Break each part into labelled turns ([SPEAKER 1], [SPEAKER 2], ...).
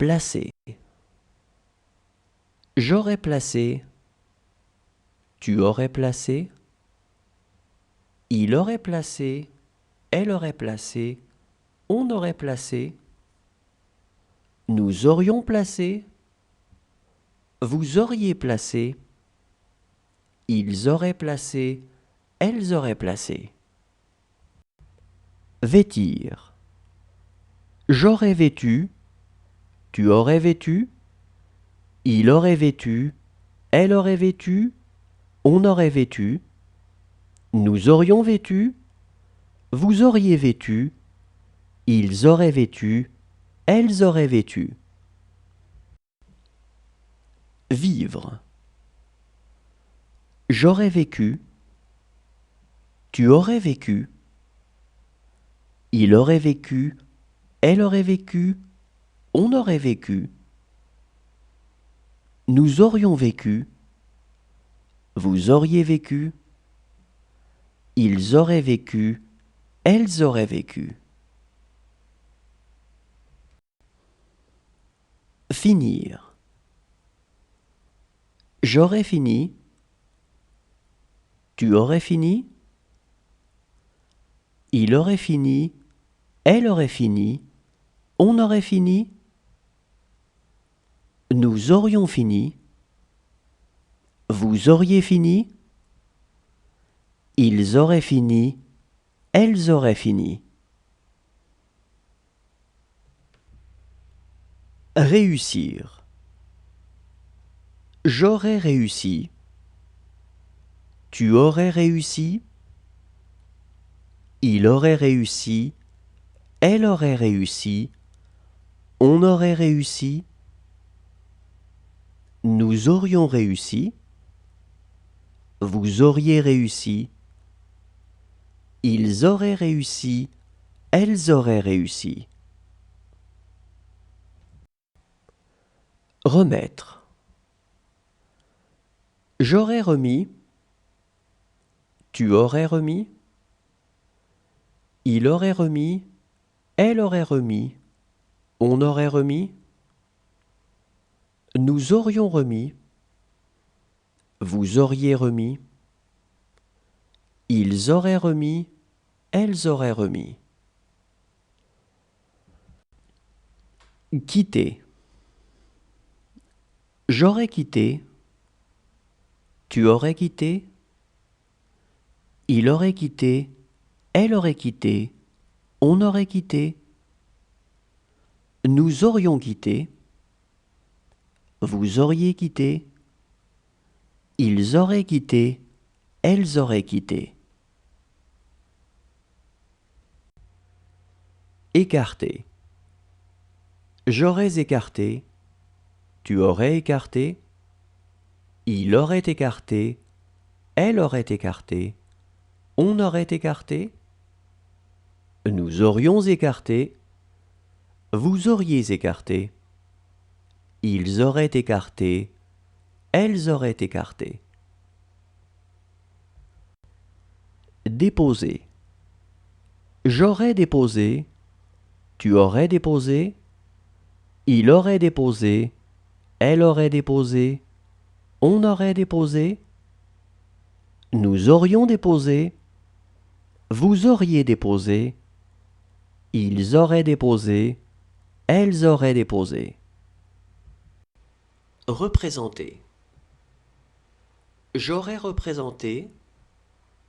[SPEAKER 1] Placer. J'aurais placé. Tu aurais placé. Il aurait placé. Elle aurait placé. On aurait placé. Nous aurions placé. Vous auriez placé. Ils auraient placé. Elles auraient placé. Vêtir. J'aurais vêtu. Tu aurais vêtu. Il aurait vêtu. Elle aurait vêtu. On aurait vêtu. Nous aurions vêtu. Vous auriez vêtu. Ils auraient vêtu. Elles auraient vêtu. Vivre. J'aurais vécu. Tu aurais vécu. Il aurait vécu. Elle aurait vécu. On aurait vécu. Nous aurions vécu. Vous auriez vécu. Ils auraient vécu. Elles auraient vécu. Finir. J'aurais fini. Tu aurais fini. Il aurait fini. Elle aurait fini. On aurait fini. Nous aurions fini. Vous auriez fini. Ils auraient fini. Elles auraient fini. Réussir. J'aurais réussi. Tu aurais réussi. Il aurait réussi. Elle aurait réussi. On aurait réussi. Nous aurions réussi. Vous auriez réussi. Ils auraient réussi. Elles auraient réussi. Remettre. J'aurais remis. Tu aurais remis. Il aurait remis. Elle aurait remis. On aurait remis. Nous aurions remis. Vous auriez remis. Ils auraient remis. Elles auraient remis. Quitter. J'aurais quitté. Tu aurais quitté. Il aurait quitté. Elle aurait quitté. On aurait quitté. Nous aurions quitté. Vous auriez quitté. Ils auraient quitté. Elles auraient quitté. Écarter. J'aurais écarté. Tu aurais écarté. Il aurait écarté. Elle aurait écarté. On aurait écarté. Nous aurions écarté. Vous auriez écarté. Ils auraient écarté. Elles auraient écarté. Déposer. J'aurais déposé. Tu aurais déposé. Il aurait déposé. Elle aurait déposé. On aurait déposé. Nous aurions déposé. Vous auriez déposé. Ils auraient déposé. Elles auraient déposé. Représenter. J'aurais représenté.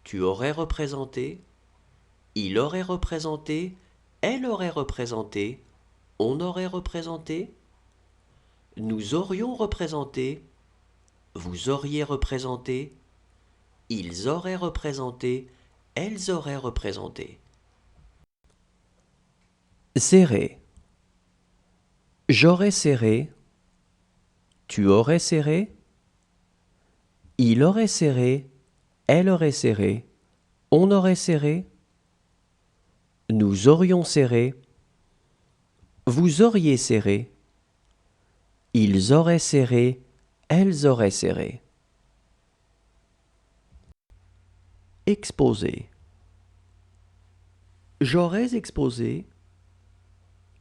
[SPEAKER 1] Tu aurais représenté. Il aurait représenté. Elle aurait représenté. On aurait représenté. Nous aurions représenté. Vous auriez représenté. Ils auraient représenté. Elles auraient représenté. Serrer. J'aurais serré. Tu aurais serré. Il aurait serré. Elle aurait serré. On aurait serré. Nous aurions serré. Vous auriez serré. Ils auraient serré. Elles auraient serré. Exposer. J'aurais exposé.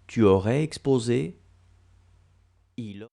[SPEAKER 1] Tu aurais exposé. Il